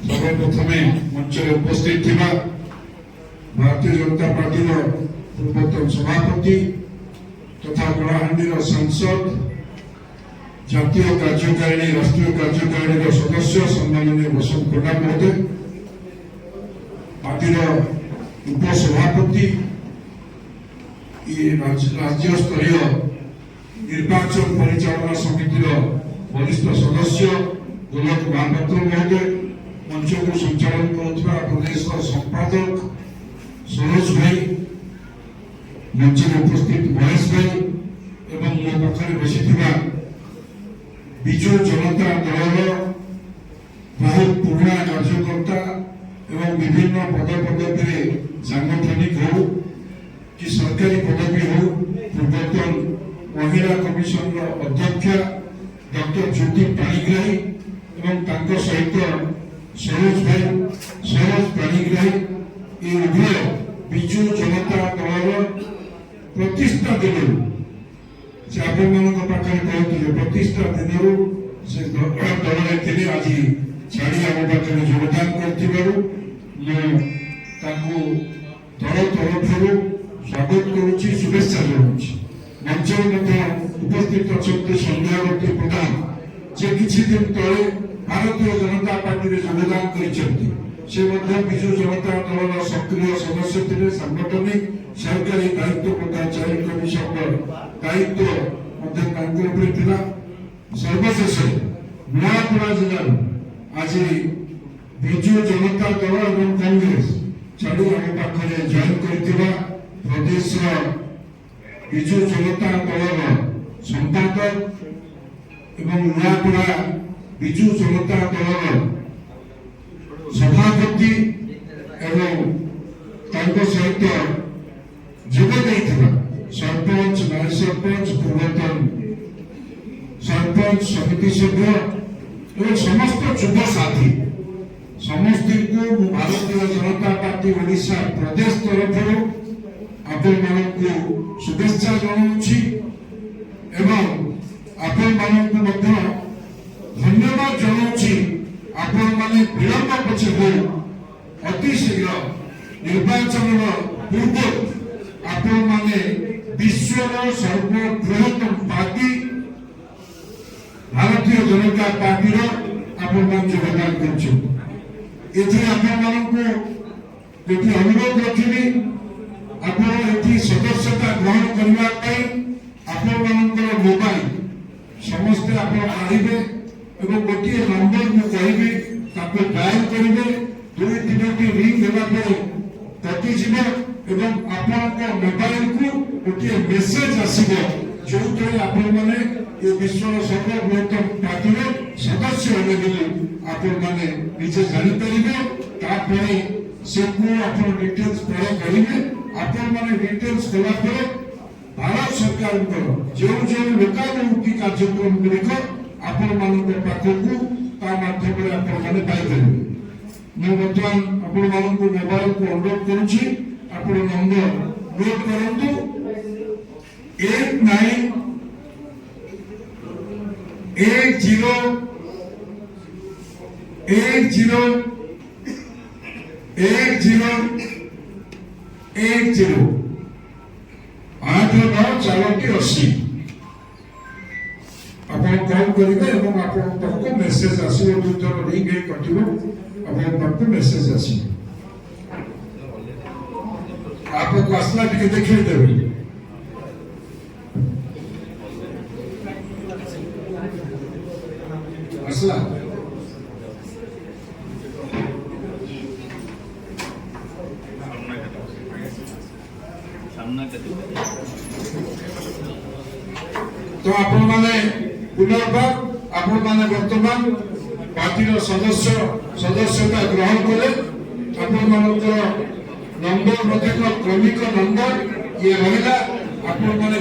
सर्वप्रथमे मंच उपस्थित थिबा भारतीय जनता पार्टी पूर्वतन सभापति तथा कलाहांडी सांसद जातीय कार्यकारिणी राष्ट्रीय कार्यकारिणी सदस्य सम्माननीय बसंत पंडा महोदय, पार्टी उपसभापति, राज्य स्तरीय निर्वाचन परिचालना समिति वरिष्ठ सदस्य गोलक महापात्र महोदय, मंच को संचालन करुवा प्रदेश संपादक सरोज भाई, मंच उपस्थित महेश भाई एवं मो पाखे बसी विजु जनता दल बहुत पुराना कार्यकर्ता एवं विभिन्न पद पदवी सांगठनिक हो कि सरकारी पदवी हो, पूर्वतन महिला कमिशन अध्यक्ष डॉक्टर ज्योति पाणिग्राही एवं सहित सरोज पाणिग्राही ये उभय विजु जनता दल प्रतिष्ठा दिन से पाखे कहते प्रतिष्ठा दिन से दल में आज छाड़ी आम पाखे योगदान कर दल तरफ स्वागत करुच्ची, शुभेच्छा जनाऊँ। मंच उपस्थित अच्छा संध्यावती प्रधान जे किसी दिन तले भारतीय जनता पार्टी योगदान कर विजु जनता दल सक्रिय सदस्य थे, सांगठनिक सरकारी दायित्व तथा चाइल्ड कमिशन दायित्व सर्वशेष नुआपड़ा जिलार आज विजु जनता दल और कांग्रेस छाड़ी आम पाखे जॉइन कर प्रदेश विजु जनता दल संपादक एवं नुआपड़ा विजु जनता दल सभापति एवं सहित जोगे सरपंच, नारी सरपंच, पूर्वतन सरपंच, समिति सभ्य एवं समस्त युव साथी समस्त को भारतीय जनता पार्टी ओडिशा प्रदेश तरफ आपको शुभेच्छा जनाऊँगी एवं आपण धन्यवाद जनाऊँगी। आपण माने विलंब पछे हो अति शीघ्र निर्वाचन पूर्व आपण माने विश्वर सर्वबृहत्तम पार्टी भारतीय जनता पार्टी आपण योगदान कर अनुरोध रखी आप सदस्यता ग्रहण करने मोबाइल समस्ते आप आगे गोटे नंबर मुझे कहबी डायल करेंगे, 2-3टी रिंग होगा कटिज आपण मोबाइल को गोटे मेसेज आसब जो ये विश्व सर्वबृहत्तम पार्टी सदस्य होने आपने निजे जापर से डिटेल्स प्रयोग करेंगे। आपने डिटेल्स कलापर भारत सरकार जो जो लोकाभिमुखी कार्यक्रम गुड़िक आपण पाखक माध्यम आपने पाइपर। मुझे बर्तमान आपण मोबाइल को अनुरोध करुच्ची नंबर नोट करूँ 898080 आप कॉल करेंगे मेसेज आसो जो रिंग कटो मेसेज आसो आपको आसला टे देखिए देवे आसला तो आपण माने पुनर्बार आपण माने वर्तमान पार्टी सदस्यता ग्रहण करे आपण मानकर नंबर क्रमिक नंबर ये रहिला आपण माने